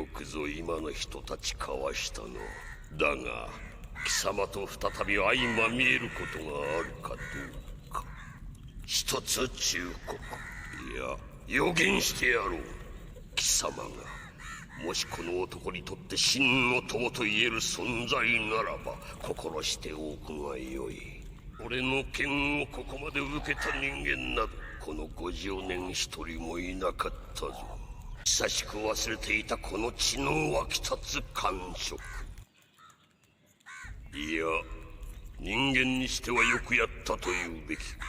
よくぞ今の人たちかわしたの。だが貴様と再び相まみえることがあるかどうか。一つ忠告、いや予言してやろう。貴様がもしこの男にとって真の友と言える存在ならば心しておくがよい。俺の剣をここまで受けた人間などこの50年一人もいなかったぞ。久しく忘れていたこの血の湧き立つ感触。いや、人間にしてはよくやったと言うべきか。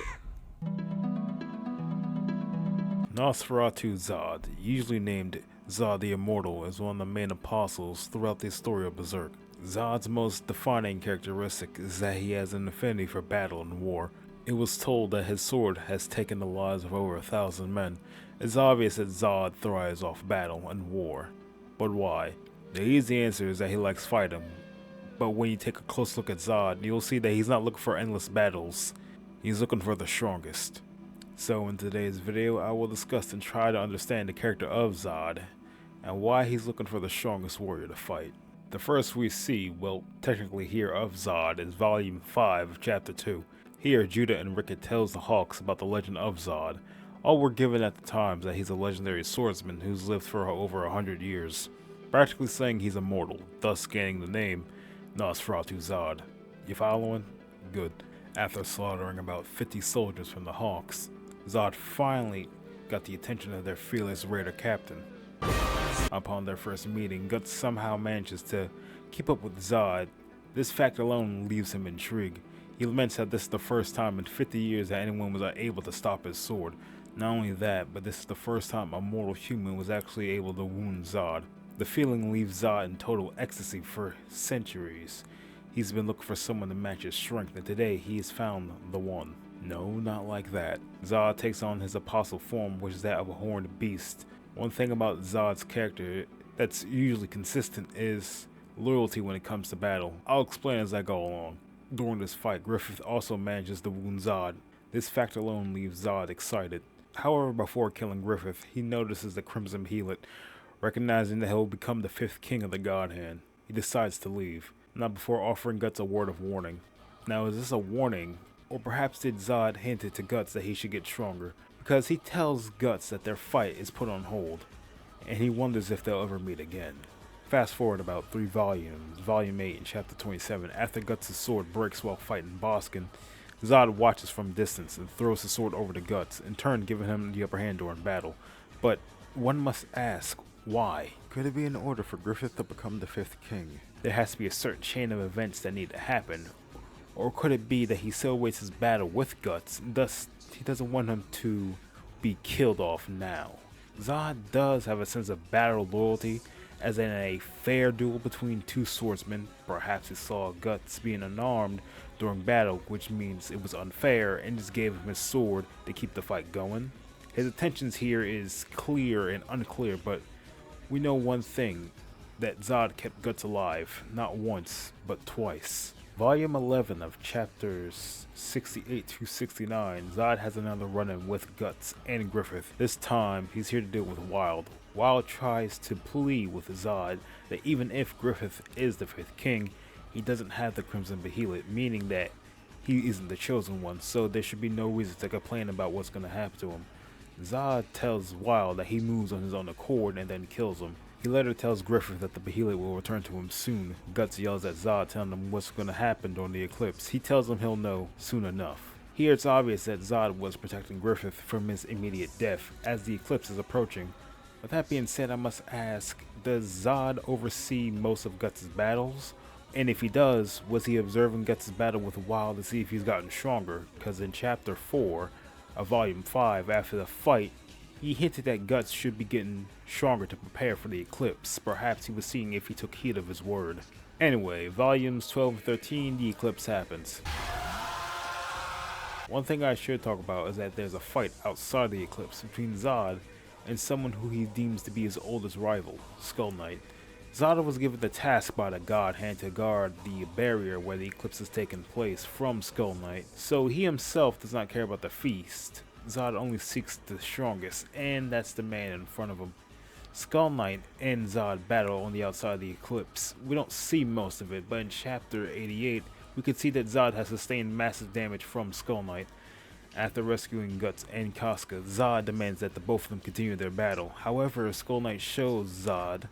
Nosferatu Zodd, usually named Zodd the Immortal, is one of the main apostles throughout the story of Berserk. Zodd's most defining characteristic is that he has an affinity for battle and war. It was told that his sword has taken the lives of over 1,000 men. It's obvious that Zodd thrives off battle and war. But why? The easy answer is that he likes fighting. But when you take a close look at Zodd, you'll see that he's not looking for endless battles. He's looking for the strongest. So in today's video, I will discuss and try to understand the character of Zodd and why he's looking for the strongest warrior to fight. The first we see, well, technically hear of Zodd is Volume 5 of Chapter 2. Here, Judah and Rickett tells the Hawks about the legend of Zodd. All we're given at the time is that he's a legendary swordsman who's lived for over 100 years, practically saying he's immortal, thus gaining the name Nosferatu Zodd. You following? Good. After slaughtering about 50 soldiers from the Hawks, Zodd finally got the attention of their fearless raider captain. Upon their first meeting, Guts somehow manages to keep up with Zodd. This fact alone leaves him intrigued. He laments that this is the first time in 50 years that anyone was unable to stop his sword. Not only that, but this is the first time a mortal human was actually able to wound Zodd. The feeling leaves Zodd in total ecstasy for centuries. He's been looking for someone to match his strength, and today he has found the one. No, not like that. Zodd takes on his apostle form, which is that of a horned beast. One thing about Zodd's character that's usually consistent is loyalty when it comes to battle. I'll explain as I go along. During this fight, Griffith also manages to wound Zodd. This fact alone leaves Zodd excited. However, before killing Griffith, he notices the Crimson Healet. Recognizing that he'll become the 5th king of the God Hand, he decides to leave, not before offering Guts a word of warning. Now, is this a warning, or perhaps did Zodd hint it to Guts that he should get stronger? Because he tells Guts that their fight is put on hold, and he wonders if they'll ever meet again. Fast forward about 3 volumes, Volume 8 and Chapter 27, after Guts' sword breaks while fighting Boskin, Zodd watches from distance and throws his sword over to Guts, in turn giving him the upper hand during battle. But one must ask, why? Could it be in order for Griffith to become the 5th king? There has to be a certain chain of events that need to happen. Or could it be that he celebrates his battle with Guts, and thus he doesn't want him to be killed off now? Zodd does have a sense of battle loyalty, as in a fair duel between 2 swordsmen. Perhaps he saw Guts being unarmed during battle, which means it was unfair, and just gave him his sword to keep the fight going. His intentions here is clear and unclear, but we know one thing, that Zodd kept Guts alive, not once, but twice. Volume 11 of chapters 68 through 69, Zodd has another run-in with Guts and Griffith. This time, he's here to deal with Wild. Wild tries to plead with Zodd that even if Griffith is the 5th king, he doesn't have the Crimson Behelit, meaning that he isn't the chosen one, so there should be no reason to complain about what's going to happen to him. Zodd tells Wild that he moves on his own accord and then kills him. He later tells Griffith that the Behelit will return to him soon. Guts yells at Zodd, telling him what's going to happen during the eclipse. He tells him he'll know soon enough. Here it's obvious that Zodd was protecting Griffith from his immediate death as the eclipse is approaching. With that being said, I must ask, does Zodd oversee most of Guts' battles? And if he does, was he observing Guts' battle with Wild to see if he's gotten stronger? Because in chapter 4 of volume 5, after the fight, he hinted that Guts should be getting stronger to prepare for the eclipse. Perhaps he was seeing if he took heed of his word. Anyway, volumes 12 and 13, the eclipse happens. One thing I should talk about is that there's a fight outside the eclipse between Zodd and someone who he deems to be his oldest rival, Skull Knight. Zodd was given the task by the God Hand to guard the barrier where the eclipse is taking place from Skull Knight, so he himself does not care about the feast. Zodd only seeks the strongest, and that's the man in front of him. Skull Knight and Zodd battle on the outside of the eclipse. We don't see most of it, but in chapter 88, we can see that Zodd has sustained massive damage from Skull Knight. After rescuing Guts and Casca, Zodd demands that the both of them continue their battle. However, Skull Knight shows Zodd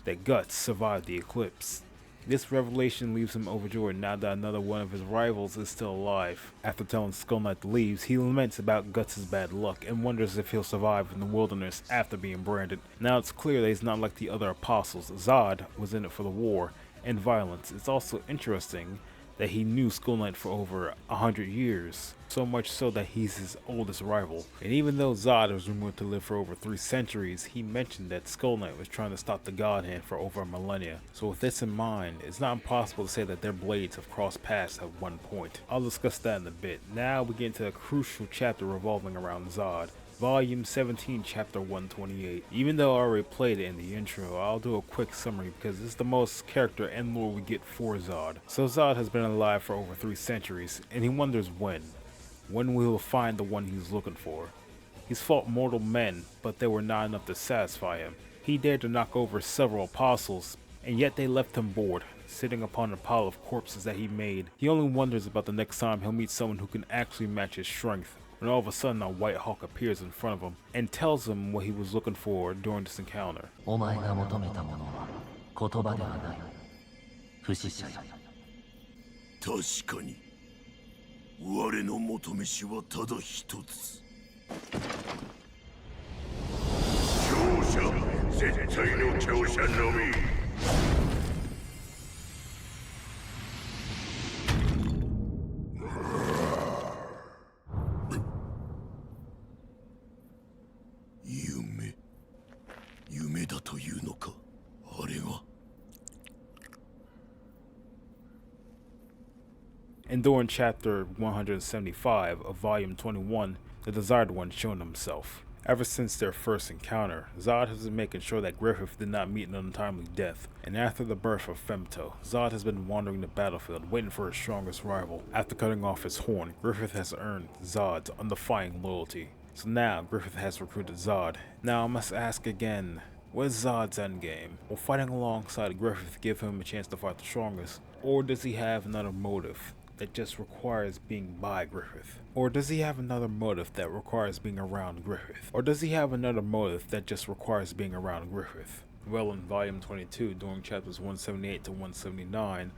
that Guts survived the eclipse. This revelation leaves him overjoyed now that another one of his rivals is still alive. After telling Skull Knight to leave, he laments about Guts' bad luck and wonders if he'll survive in the wilderness after being branded. Now it's clear that he's not like the other apostles. Zodd was in it for the war and violence. It's also interesting that he knew Skull Knight for over 100 years, so much so that he's his oldest rival. And even though Zodd was rumored to live for over 3 centuries, he mentioned that Skull Knight was trying to stop the God Hand for over a millennia. So with this in mind, it's not impossible to say that their blades have crossed paths at one point. I'll discuss that in a bit. Now we get into a crucial chapter revolving around Zodd. Volume 17, Chapter 128. Even though I already played it in the intro, I'll do a quick summary because it's the most character and lore we get for Zodd. So Zodd has been alive for over 3 centuries, and he wonders when. When will he find the one he's looking for? He's fought mortal men, but they were not enough to satisfy him. He dared to knock over several apostles, and yet they left him bored, sitting upon a pile of corpses that he made. He only wonders about the next time he'll meet someone who can actually match his strength. When all of a sudden a white hawk appears in front of him and tells him what he was looking for during this encounter. お前が求めたものは言葉ではない。不死者よ。確かに我の求めしはただ一つ。強者、絶対の強者のみ。夢だというのか、あれが。And during chapter 175 of volume 21, the Desired One shown himself. Ever since their first encounter, Zodd has been making sure that Griffith did not meet an untimely death, and after the birth of Femto, Zodd has been wandering the battlefield waiting for his strongest rival. After cutting off his horn, Griffith has earned Zodd's undefined loyalty. So now, Griffith has recruited Zodd. Now I must ask again, what is Zodd's endgame? Will fighting alongside Griffith give him a chance to fight the strongest? Or does he have another motive that just requires being by Griffith? Or does he have another motive that requires being around Griffith? Or does he have another motive that just requires being around Griffith? Well, in volume 22, during chapters 178 to 179,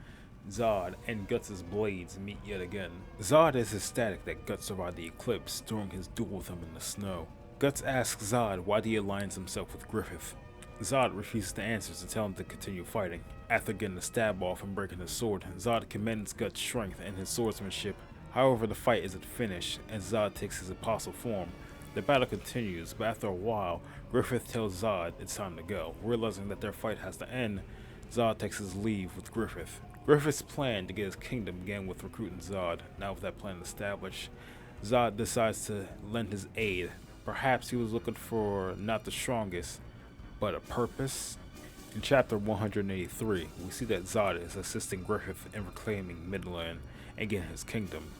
Zodd and Guts' blades meet yet again. Zodd is ecstatic that Guts survived the eclipse during his duel with him in the snow. Guts asks Zodd why he aligns himself with Griffith. Zodd refuses to answer to tell him to continue fighting. After getting a stab off and breaking his sword, Zodd commends Guts' strength and his swordsmanship. However, the fight isn't finished, as Zodd takes his apostle form. The battle continues, but after a while, Griffith tells Zodd it's time to go. Realizing that their fight has to end, Zodd takes his leave with Griffith. Griffith's plan to get his kingdom began with recruiting Zodd. Now with that plan established, Zodd decides to lend his aid. Perhaps he was looking for not the strongest, but a purpose. In chapter 183, we see that Zodd is assisting Griffith in reclaiming Midland and getting his kingdom.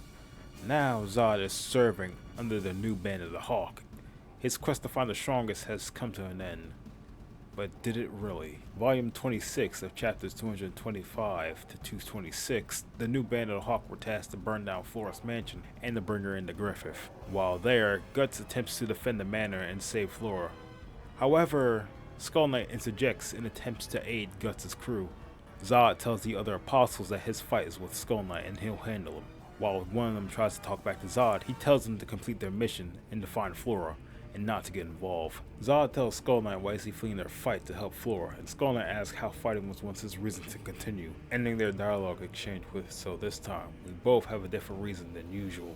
Now Zodd is serving under the new band of the Hawk. His quest to find the strongest has come to an end. But did it really? Volume 26 of chapters 225 to 226, the new band of the Hawk were tasked to burn down Flora's mansion and to bring her into Griffith. While there, Guts attempts to defend the manor and save Flora. However, Skull Knight interjects and attempts to aid Guts' crew. Zodd tells the other apostles that his fight is with Skull Knight and he'll handle him. While one of them tries to talk back to Zodd, he tells them to complete their mission and to find Flora, and not to get involved. Zodd tells Skull Knight why is he fleeing their fight to help Flora, and Skull Knight asks how fighting was once his reason to continue, ending their dialogue exchange with "so this time, we both have a different reason than usual,"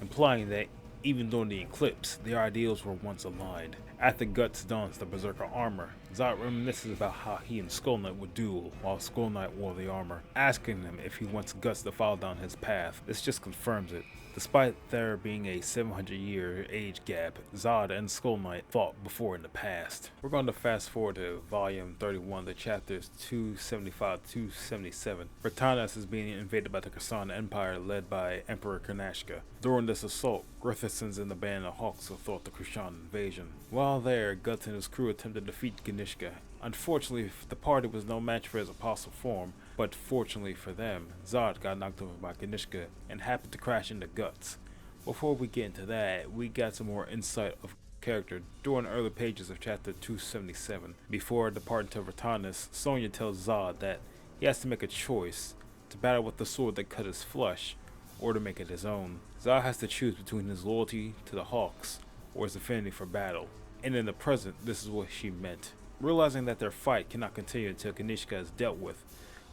implying that even during the eclipse, their ideals were once aligned. After Guts dons the Berserker armor, Zod reminisces about how he and Skull Knight would duel while Skull Knight wore the armor, asking him if he wants Guts to follow down his path. This just confirms it. Despite there being a 700-year age gap, Zod and Skull Knight fought before in the past. We're going to fast forward to volume 31, the chapters 275-277. Vertanas is being invaded by the Kassan Empire led by Emperor Karnashka. During this assault, Griffith sends in the band of Hawks to thwart the Kushan invasion. While there, Guts and his crew attempt to defeat Ganishka. Unfortunately, the party was no match for his apostle form, but fortunately for them, Zod got knocked over by Ganishka and happened to crash into Guts. Before we get into that, we got some more insight of character during the early pages of chapter 277. Before departing to Vertanis, Sonya tells Zod that he has to make a choice to battle with the sword that cut his flesh, or to make it his own. Zod has to choose between his loyalty to the Hawks or his affinity for battle, and in the present, this is what she meant. Realizing that their fight cannot continue until Ganishka is dealt with,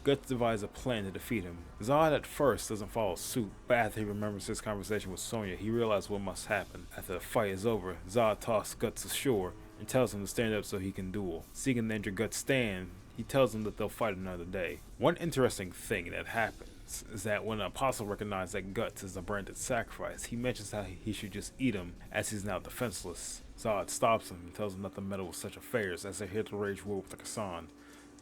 Guts devises a plan to defeat him. Zod at first doesn't follow suit, but after he remembers his conversation with Sonya, he realizes what must happen. After the fight is over, Zod tosses Guts ashore and tells him to stand up so he can duel. Seeing the injured Guts stand, he tells him that they'll fight another day. One interesting thing that happens is that when an apostle recognizes that Guts is a branded sacrifice, he mentions how he should just eat him as he's now defenseless. Zod stops him and tells him not to meddle with such affairs as they're here to wage war with the Kassan.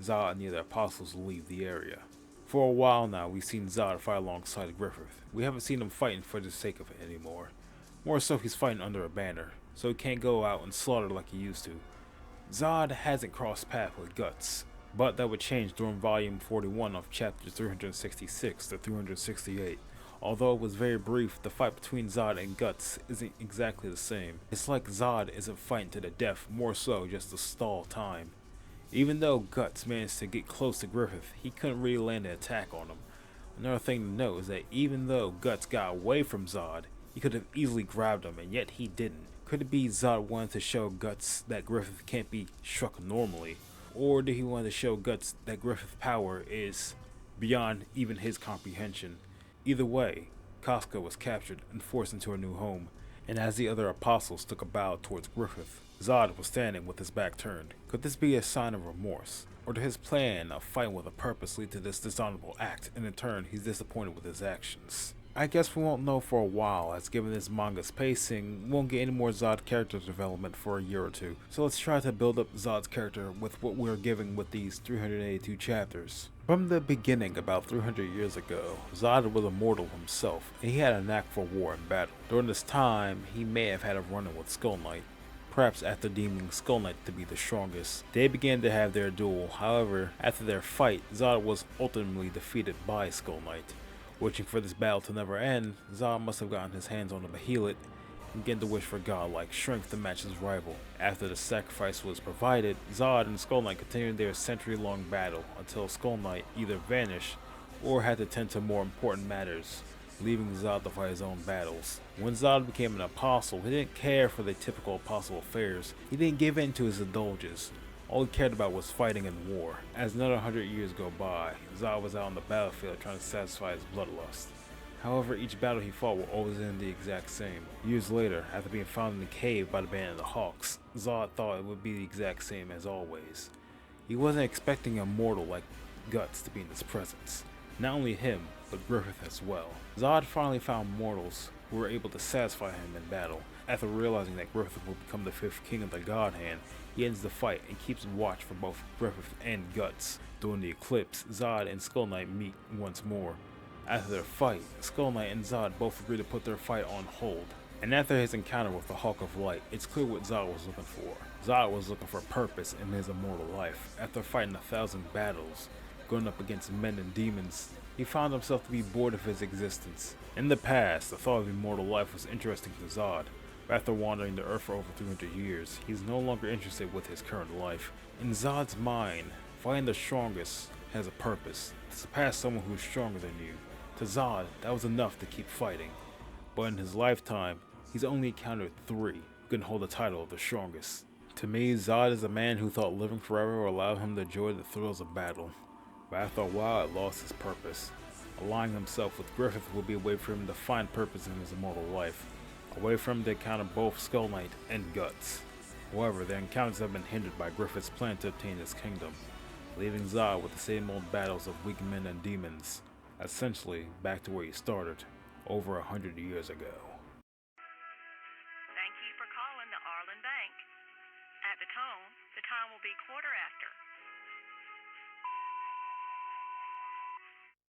Zod and the other apostles leave the area. For a while now, we've seen Zod fight alongside Griffith. We haven't seen him fighting for the sake of it anymore. More so, he's fighting under a banner, so he can't go out and slaughter like he used to. Zod hasn't crossed paths with Guts, but that would change during volume 41 of chapters 366 to 368. Although it was very brief, the fight between Zod and Guts isn't exactly the same. It's like Zod isn't fighting to the death, more so just to stall time. Even though Guts managed to get close to Griffith, he couldn't really land an attack on him. Another thing to note is that even though Guts got away from Zod, he could have easily grabbed him, and yet he didn't. Could it be Zod wanted to show Guts that Griffith can't be struck normally? Or did he want to show Guts that Griffith's power is beyond even his comprehension? Either way, Casca was captured and forced into her new home, and as the other apostles took a bow towards Griffith, Zod was standing with his back turned. Could this be a sign of remorse? Or did his plan of fighting with a purpose lead to this dishonorable act, and in turn, he's disappointed with his actions? I guess we won't know for a while, as given this manga's pacing, we won't get any more Zod character development for a year or two. So let's try to build up Zod's character with what we're given with these 382 chapters. From the beginning, about 300 years ago, Zod was a mortal himself, and he had a knack for war and battle. During this time, he may have had a run-in with Skull Knight, perhaps after deeming Skull Knight to be the strongest. They began to have their duel. However, after their fight, Zod was ultimately defeated by Skull Knight. Wishing for this battle to never end, Zod must have gotten his hands on a behelit and began to wish for godlike strength to match his rival. After the sacrifice was provided, Zod and Skull Knight continued their century-long battle until Skull Knight either vanished or had to tend to more important matters, leaving Zod to fight his own battles. When Zod became an apostle, he didn't care for the typical apostle affairs. He didn't give in to his indulgence. All he cared about was fighting and war. As another 100 years go by, Zod was out on the battlefield trying to satisfy his bloodlust. However, each battle he fought will always end the exact same. Years later, after being found in the cave by the band of the Hawks, Zod thought it would be the exact same as always. He wasn't expecting a mortal like Guts to be in his presence. Not only him, but Griffith as well. Zod finally found mortals who were able to satisfy him in battle. After realizing that Griffith will become the 5th king of the God Hand, he ends the fight and keeps watch for both Griffith and Guts. During the eclipse, Zod and Skull Knight meet once more. After their fight, Skull Knight and Zod both agree to put their fight on hold. And after his encounter with the Hawk of Light, it's clear what Zod was looking for. Zod was looking for purpose in his immortal life. After fighting 1,000 battles, going up against men and demons, he found himself to be bored of his existence. In the past, the thought of immortal life was interesting to Zod, but after wandering the earth for over 300 years, he's no longer interested with his current life. In Zod's mind, fighting the strongest has a purpose, to surpass someone who's stronger than you. To Zod, that was enough to keep fighting, but in his lifetime, he's only encountered 3 who can hold the title of the strongest. To me, Zod is a man who thought living forever would allow him to enjoy the thrills of battle, but after a while it lost its purpose. Aligning himself with Griffith would be a way for him to find purpose in his immortal life, a way for him to encounter both Skull Knight and Guts. However, their encounters have been hindered by Griffith's plan to obtain his kingdom, leaving Zodd with the same old battles of weak men and demons, essentially back to where he started over 100 years ago.